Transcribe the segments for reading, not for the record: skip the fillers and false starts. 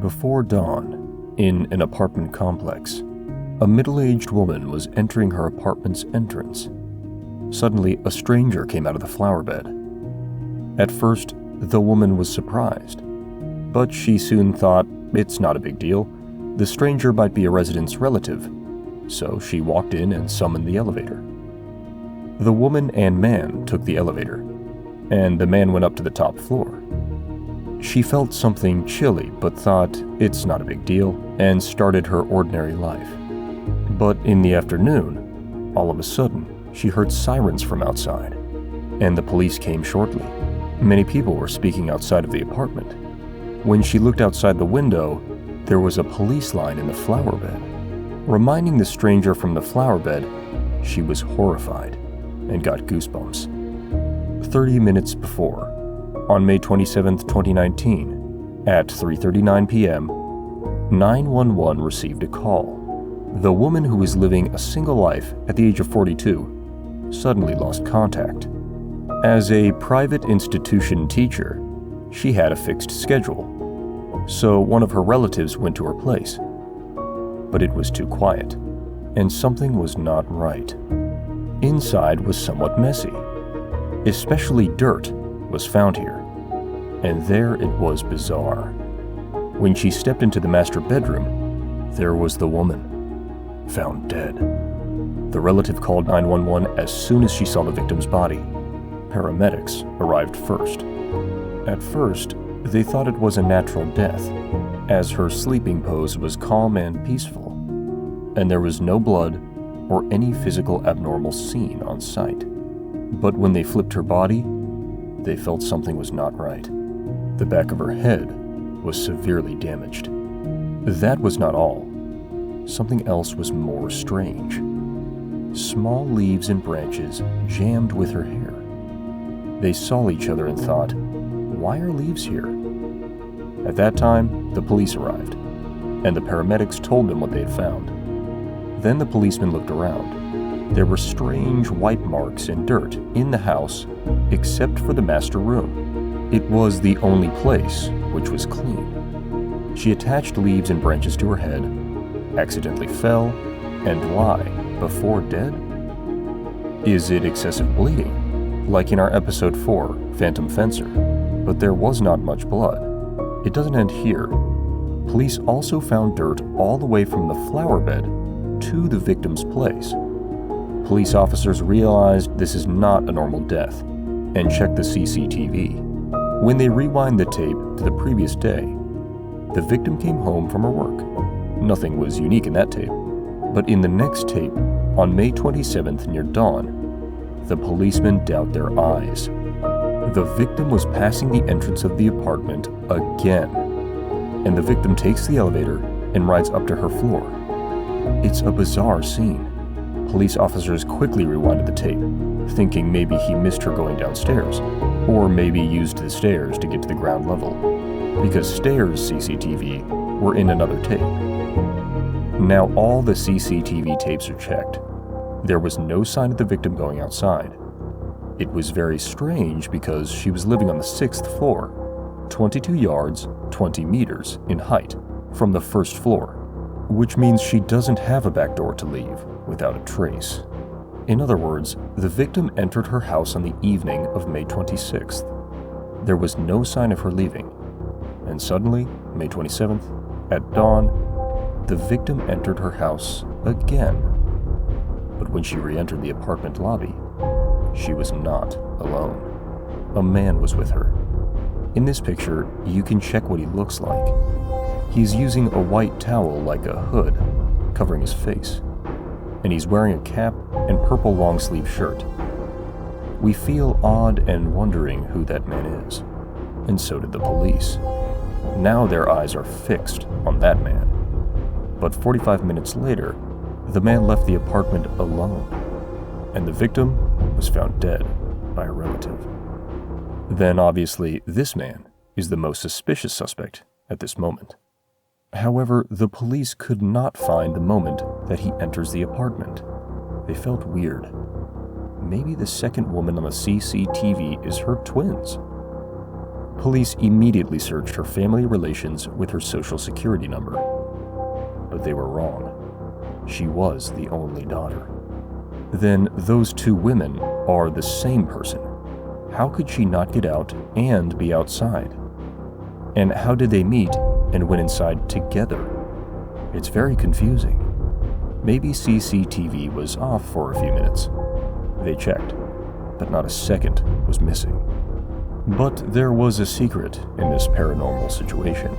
Before dawn, in an apartment complex, a middle-aged woman was entering her apartment's entrance. Suddenly, a stranger came out of the flower bed. At first, the woman was surprised, but she soon thought it's not a big deal. The stranger might be a resident's relative, so she walked in and summoned the elevator. The woman and man took the elevator, and the man went up to the top floor. She felt something chilly, but thought it's not a big deal, and started her ordinary life. But in the afternoon, all of a sudden, she heard sirens from outside, and the police came shortly. Many people were speaking outside of the apartment. When she looked outside the window, there was a police line in the flower bed. Reminding the stranger from the flower bed, she was horrified and got goosebumps. 30 minutes before, on May 27, 2019, at 3:39 p.m., 911 received a call. The woman who was living a single life at the age of 42 suddenly lost contact. As a private institution teacher, she had a fixed schedule, so one of her relatives went to her place. But it was too quiet, and something was not right. Inside was somewhat messy. Especially dirt was found here, and there it was bizarre. When she stepped into the master bedroom, there was the woman, found dead. The relative called 911 as soon as she saw the victim's body. Paramedics arrived first. At first, they thought it was a natural death, as her sleeping pose was calm and peaceful, and there was no blood or any physical abnormal seen on site. But when they flipped her body, they felt something was not right. The back of her head was severely damaged. That was not all. Something else was more strange. Small leaves and branches jammed with her hair. They saw each other and thought, why are leaves here? At that time, the police arrived, and the paramedics told them what they had found. Then the policeman looked around. There were strange white marks and dirt in the house, except for the master room. It was the only place which was clean. She attached leaves and branches to her head, accidentally fell, and why? Before dead? Is it excessive bleeding? Like in our episode 4, Phantom Fencer. But there was not much blood. It doesn't end here. Police also found dirt all the way from the flower bed to the victim's place. Police officers realized this is not a normal death and checked the CCTV. When they rewind the tape to the previous day, the victim came home from her work. Nothing was unique in that tape. But in the next tape, on May 27th near dawn, the policemen doubt their eyes. The victim was passing the entrance of the apartment again, and the victim takes the elevator and rides up to her floor. It's a bizarre scene. Police officers quickly rewinded the tape, thinking maybe he missed her going downstairs, or maybe used the stairs to get to the ground level, because stairs CCTV were in another tape. Now all the CCTV tapes are checked. There was no sign of the victim going outside. It was very strange because she was living on the 6th floor, 22 yards, 20 meters in height from the first floor, which means she doesn't have a back door to leave without a trace. In other words, the victim entered her house on the evening of May 26th. There was no sign of her leaving, and suddenly, May 27th, at dawn, the victim entered her house again. But when she re-entered the apartment lobby, she was not alone. A man was with her. In this picture, you can check what he looks like. He's using a white towel like a hood, covering his face, and he's wearing a cap and purple long-sleeve shirt. We feel odd and wondering who that man is, and so did the police. Now their eyes are fixed on that man. But 45 minutes later, the man left the apartment alone, and the victim was found dead by a relative. Then obviously this man is the most suspicious suspect at this moment. However, the police could not find the moment that he enters the apartment. They felt weird. Maybe the second woman on the CCTV is her twins. Police immediately searched her family relations with her social security number. But they were wrong. She was the only daughter. Then those two women are the same person. How could she not get out and be outside? And how did they meet and went inside together? It's very confusing. Maybe CCTV was off for a few minutes. They checked, but not a second was missing. But there was a secret in this paranormal situation.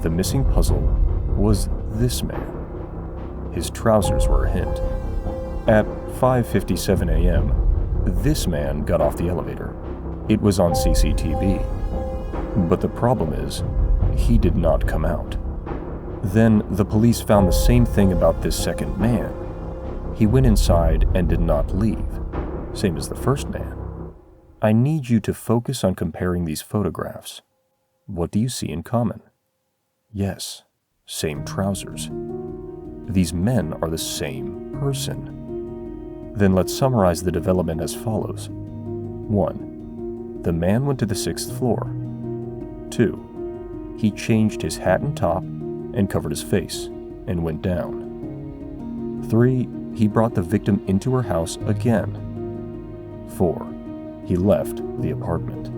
The missing puzzle was this man. His trousers were a hint. At 5:57 a.m., this man got off the elevator. It was on CCTV. But the problem is, he did not come out. Then the police found the same thing about this second man. He went inside and did not leave, same as the first man. I need you to focus on comparing these photographs. What do you see in common? Yes, same trousers. These men are the same person. Then let's summarize the development as follows. 1. The man went to the 6th floor. 2. He changed his hat and top and covered his face and went down. 3. He brought the victim into her house again. 4. He left the apartment.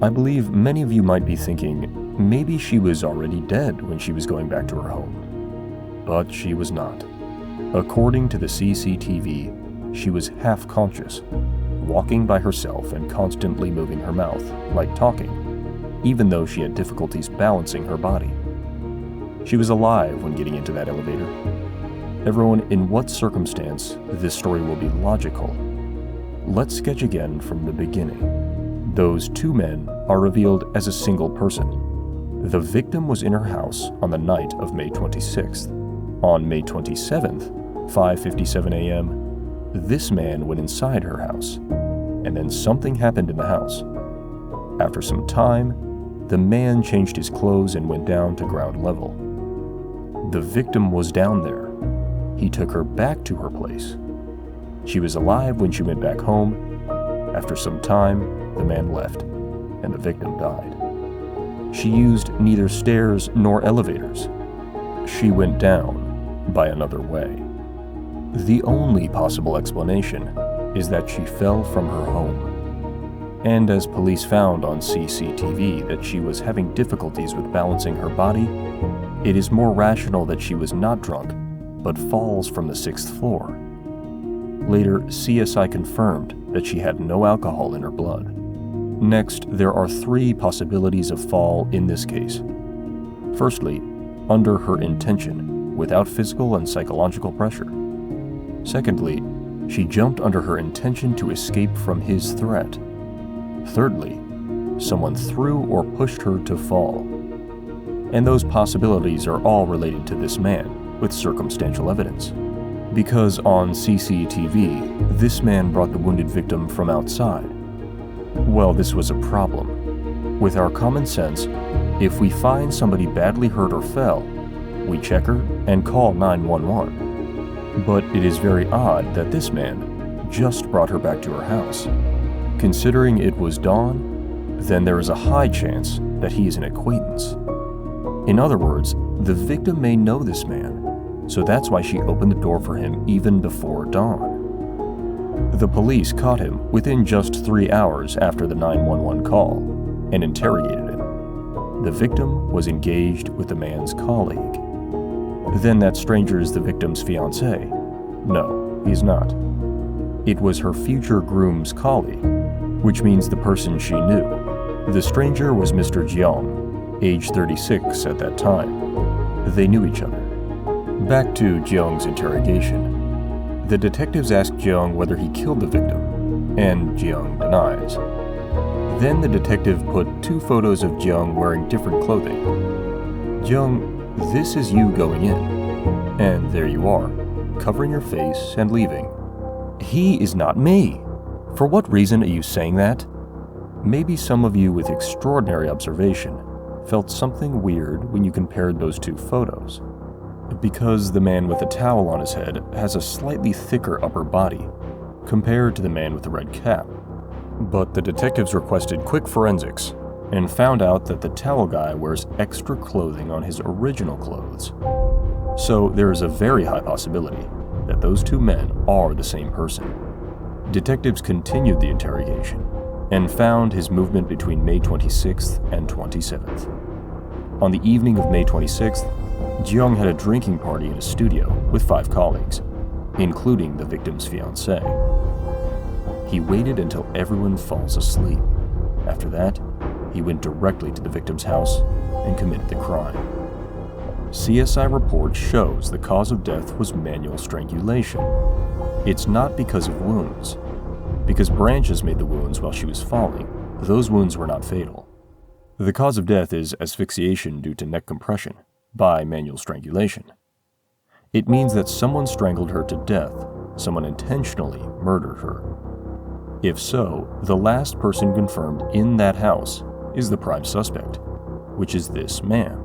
I believe many of you might be thinking, maybe she was already dead when she was going back to her home. But she was not. According to the CCTV, she was half-conscious, walking by herself and constantly moving her mouth, like talking, even though she had difficulties balancing her body. She was alive when getting into that elevator. Everyone, in what circumstance this story will be logical? Let's sketch again from the beginning. Those two men are revealed as a single person. The victim was in her house on the night of May 26th. On May 27th, 5:57 a.m., this man went inside her house, and then something happened in the house. After some time, the man changed his clothes and went down to ground level. The victim was down there. He took her back to her place. She was alive when she went back home. After some time, the man left, and the victim died. She used neither stairs nor elevators. She went down by another way. The only possible explanation is that she fell from her home. And as police found on CCTV that she was having difficulties with balancing her body, it is more rational that she was not drunk, but falls from the 6th floor. Later, CSI confirmed that she had no alcohol in her blood. Next, there are 3 possibilities of fall in this case. Firstly, under her intention, without physical and psychological pressure. Secondly, she jumped under her intention to escape from his threat. Thirdly, someone threw or pushed her to fall. And those possibilities are all related to this man, with circumstantial evidence. Because on CCTV, this man brought the wounded victim from outside. Well, this was a problem. With our common sense, if we find somebody badly hurt or fell, we check her and call 911. But it is very odd that this man just brought her back to her house. Considering it was dawn, then there is a high chance that he is an acquaintance. In other words, the victim may know this man, so that's why she opened the door for him even before dawn. The police caught him within just 3 hours after the 911 call and interrogated him. The victim was engaged with the man's colleague. Then that stranger is the victim's fiancé. No, he's not. It was her future groom's colleague, which means the person she knew. The stranger was Mr. Jeong, age 36 at that time. They knew each other. Back to Jeong's interrogation. The detectives asked Jeong whether he killed the victim, and Jeong denies. Then the detective put 2 photos of Jeong wearing different clothing. Jeong, this is you going in, and there you are, covering your face and leaving. He is not me. For what reason are you saying that? Maybe some of you with extraordinary observation felt something weird when you compared those 2 photos. Because the man with a towel on his head has a slightly thicker upper body compared to the man with the red cap. But the detectives requested quick forensics and found out that the towel guy wears extra clothing on his original clothes. So there is a very high possibility that those two men are the same person. Detectives continued the interrogation and found his movement between May 26th and 27th. On the evening of May 26th, Jiang had a drinking party in a studio with 5 colleagues, including the victim's fiancée. He waited until everyone falls asleep. After that, he went directly to the victim's house and committed the crime. CSI report shows the cause of death was manual strangulation. It's not because of wounds. Because branches made the wounds while she was falling, those wounds were not fatal. The cause of death is asphyxiation due to neck compression by manual strangulation. It means that someone strangled her to death, someone intentionally murdered her. If so, the last person confirmed in that house is the prime suspect, which is this man.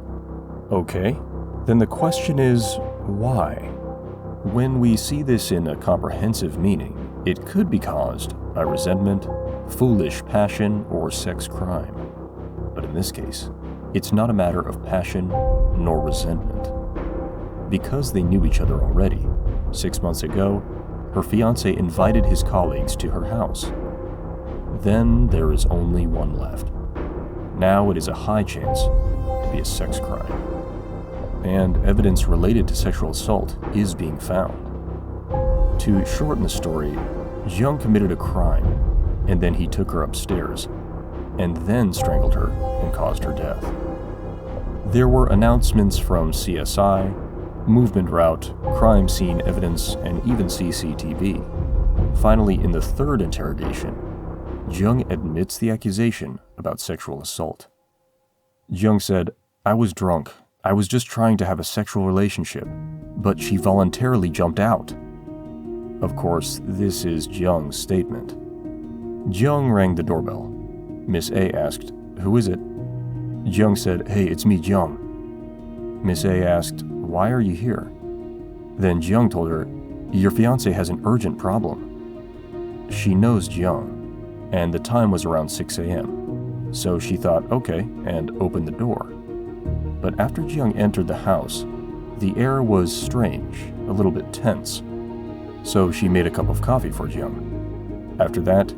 Okay, then the question is, why? When we see this in a comprehensive meaning, it could be caused by resentment, foolish passion, or sex crime. But in this case, it's not a matter of passion nor resentment. Because they knew each other already, 6 months ago, her fiancé invited his colleagues to her house. Then there is only one left. Now it is a high chance to be a sex crime. And evidence related to sexual assault is being found. To shorten the story, Jiang committed a crime, and then he took her upstairs, and then strangled her and caused her death. There were announcements from CSI, movement route, crime scene evidence, and even CCTV. Finally, in the third interrogation, Jiang admits the accusation about sexual assault. Jiang said, "I was drunk. I was just trying to have a sexual relationship, but she voluntarily jumped out." Of course, this is Jiang's statement. Jiang rang the doorbell. Miss A asked, "Who is it?" Jiang said, "Hey, it's me, Jiang." Miss A asked, "Why are you here?" Then Jiang told her, "Your fiancé has an urgent problem." She knows Jiang, and the time was around 6 a.m., so she thought, okay, and opened the door. But after Jiang entered the house, the air was strange, a little bit tense. So she made a cup of coffee for Jiang. After that,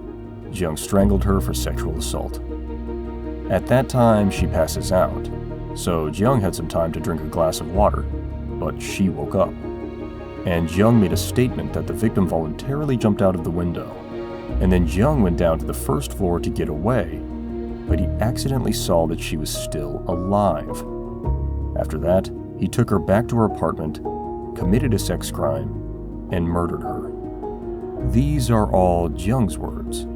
Jiang strangled her for sexual assault. At that time, she passes out, so Jiang had some time to drink a glass of water, but she woke up. And Jiang made a statement that the victim voluntarily jumped out of the window, and then Jiang went down to the first floor to get away, but he accidentally saw that she was still alive. After that, he took her back to her apartment, committed a sex crime, and murdered her. These are all Jiang's words.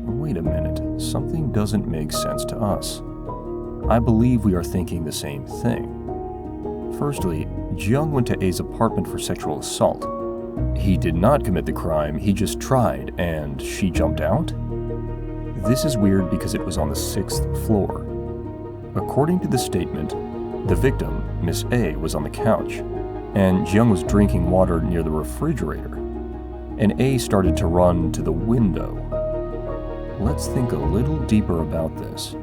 Wait a minute, something doesn't make sense to us. I believe we are thinking the same thing. Firstly, Jiang went to A's apartment for sexual assault. He did not commit the crime, he just tried, and she jumped out? This is weird because it was on the 6th floor. According to the statement, the victim, Miss A, was on the couch, and Jiang was drinking water near the refrigerator, and A started to run to the window. Let's think a little deeper about this.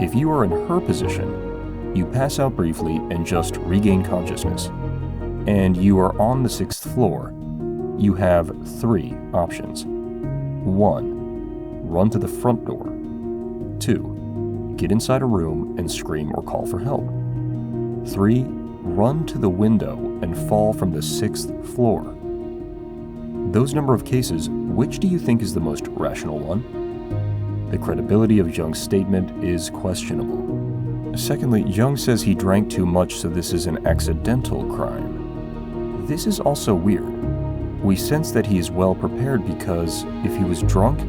If you are in her position, you pass out briefly and just regain consciousness, and you are on the 6th floor, you have 3 options. 1. Run to the front door. 2. Get inside a room and scream or call for help. 3. Run to the window and fall from the 6th floor. Those number of cases, which do you think is the most rational one? The credibility of Jiang's statement is questionable. Secondly, Jiang says he drank too much, so this is an accidental crime. This is also weird. We sense that he is well prepared because if he was drunk,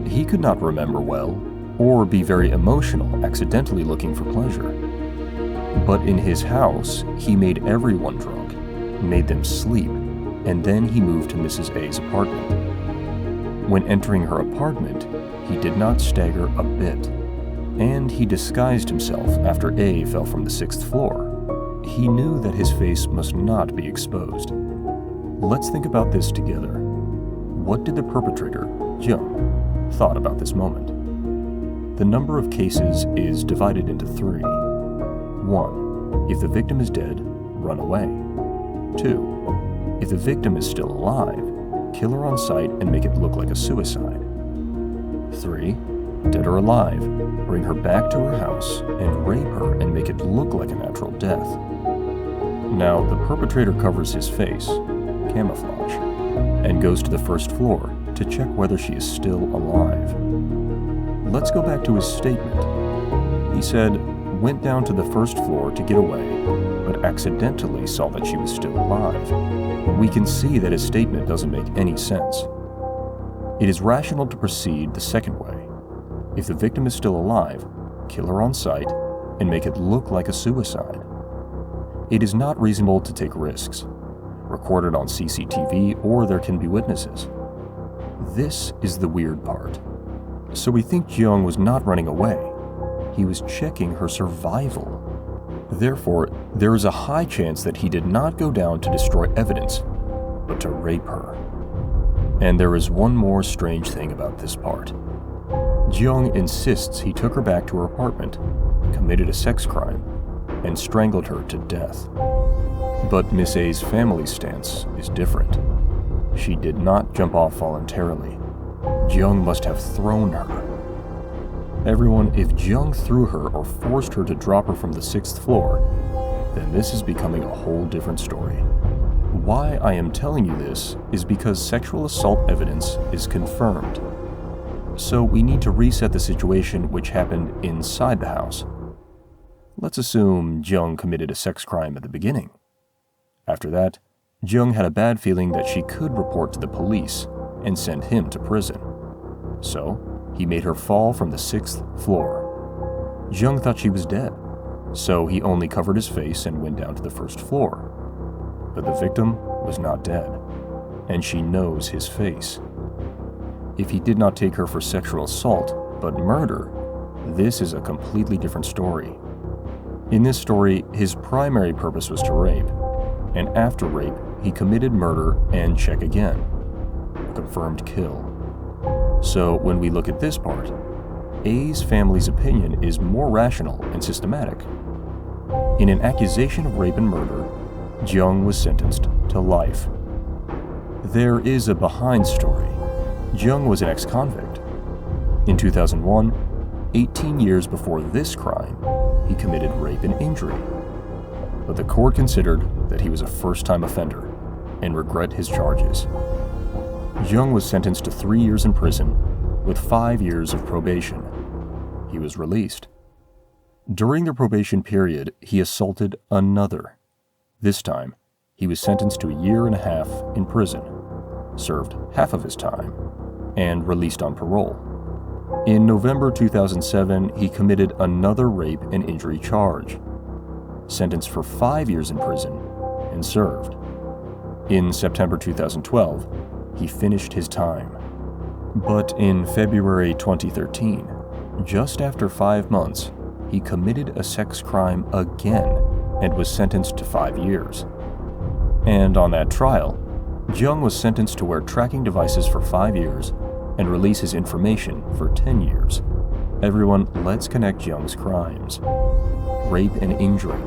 he could not remember well or be very emotional, accidentally looking for pleasure. But in his house, he made everyone drunk, made them sleep, and then he moved to Mrs. A's apartment. When entering her apartment, he did not stagger a bit, and he disguised himself after A fell from the 6th floor. He knew that his face must not be exposed. Let's think about this together. What did the perpetrator, Jiang, thought about this moment. The number of cases is divided into 3. 1. If the victim is dead, run away. 2. If the victim is still alive, kill her on sight and make it look like a suicide. 3. Dead or alive, bring her back to her house and rape her and make it look like a natural death. Now, the perpetrator covers his face, camouflage, and goes to the first floor to check whether she is still alive. Let's go back to his statement. He said, went down to the first floor to get away, but accidentally saw that she was still alive. We can see that his statement doesn't make any sense. It is rational to proceed the second way. If the victim is still alive, kill her on sight and make it look like a suicide. It is not reasonable to take risks, recorded on CCTV, or there can be witnesses. This is the weird part. So we think Jeong was not running away. He was checking her survival. Therefore, there is a high chance that he did not go down to destroy evidence, but to rape her. And there is one more strange thing about this part. Jeong insists he took her back to her apartment, committed a sex crime, and strangled her to death. But Miss A's family stance is different. She did not jump off voluntarily. Jeong must have thrown her. Everyone, if Jeong threw her or forced her to drop her from the 6th floor, then this is becoming a whole different story. Why I am telling you this is because sexual assault evidence is confirmed. So we need to reset the situation which happened inside the house. Let's assume Jeong committed a sex crime at the beginning. After that, Jeong had a bad feeling that she could report to the police and send him to prison. So, he made her fall from the 6th floor. Jeong thought she was dead, so he only covered his face and went down to the 1st floor. But the victim was not dead, and she knows his face. If he did not take her for sexual assault, but murder, this is a completely different story. In this story, his primary purpose was to rape, and after rape, he committed murder and check again, a confirmed kill. So when we look at this part, A's family's opinion is more rational and systematic. In an accusation of rape and murder, Jeong was sentenced to life. There is a behind story. Jeong was an ex-convict. In 2001, 18 years before this crime, he committed rape and injury. But the court considered that he was a first-time offender and regret his charges. Jeong was sentenced to 3 years in prison with 5 years of probation. He was released. During the probation period, he assaulted another. This time, he was sentenced to 1.5 years in prison, served half of his time, and released on parole. In November 2007, he committed another rape and injury charge, sentenced for 5 years in prison, and served. In September 2012, he finished his time. But in February 2013, just after 5 months, he committed a sex crime again and was sentenced to 5 years. And on that trial, Jeong was sentenced to wear tracking devices for 5 years and release his information for 10 years. Everyone, let's connect Jeong's crimes. Rape and injury.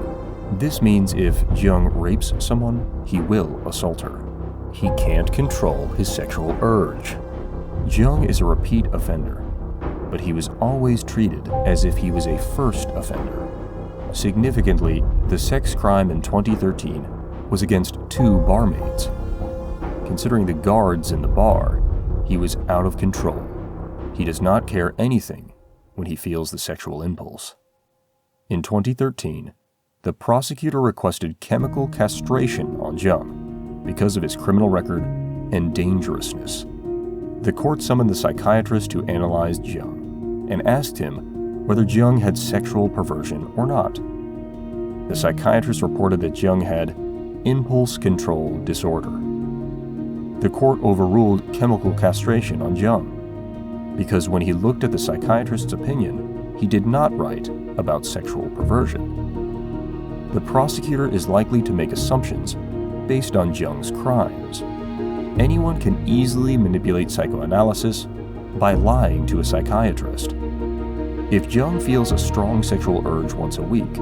This means if Jeong rapes someone, he will assault her. He can't control his sexual urge. Jeong is a repeat offender, but he was always treated as if he was a first offender. Significantly, the sex crime in 2013 was against 2 barmaids. Considering the guards in the bar, he was out of control. He does not care anything when he feels the sexual impulse. In 2013, the prosecutor requested chemical castration on Jeong because of his criminal record and dangerousness. The court summoned the psychiatrist who analyzed Jeong and asked him whether Jeong had sexual perversion or not. The psychiatrist reported that Jeong had impulse control disorder. The court overruled chemical castration on Jeong because when he looked at the psychiatrist's opinion, he did not write about sexual perversion. The prosecutor is likely to make assumptions based on Jeong's crimes. Anyone can easily manipulate psychoanalysis by lying to a psychiatrist. If Jung feels a strong sexual urge once a week,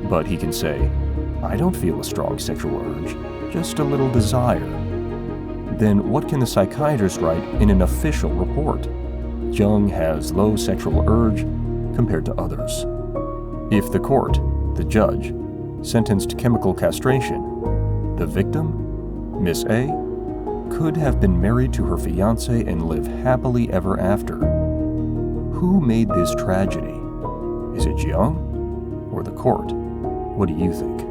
but he can say, "I don't feel a strong sexual urge, just a little desire," then what can the psychiatrist write in an official report? Jung has low sexual urge compared to others. If the court, the judge, sentenced chemical castration, the victim, Miss A, could have been married to her fiancé and live happily ever after. Who made this tragedy? Is it Jung or the court? What do you think?